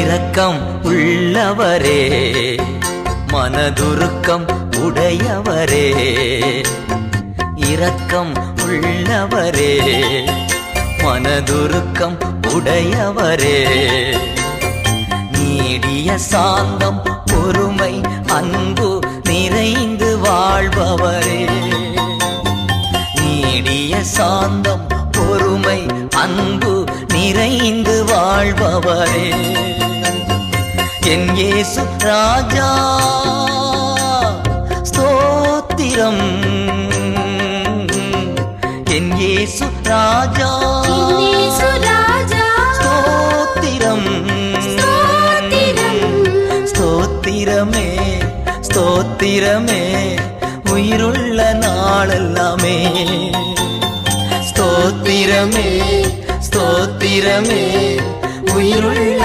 இரக்கம் உள்ளவரே, மனதுருக்கம் உடையவரே. இரக்கம் உள்ளவரே, மனதுருக்கம் உடையவரே. நீடிய சாந்தம் பொறுமை அன்பு நிறைந்து வாழ்பவரே. நீடிய சாந்தம் பொறுமை அன்பு நிறைந்து வாழ்பவரே. என் இயேசு ராஜா ஸ்தோத்திரம். என் இயேசு ராஜா ஸ்தோத்திரம். ஸ்தோத்திரமே ஸ்தோத்திரமே உயிருள்ள நாளெல்லாமே. ஸ்தோத்திரமே ஸ்தோத்திரமே உயிருள்ள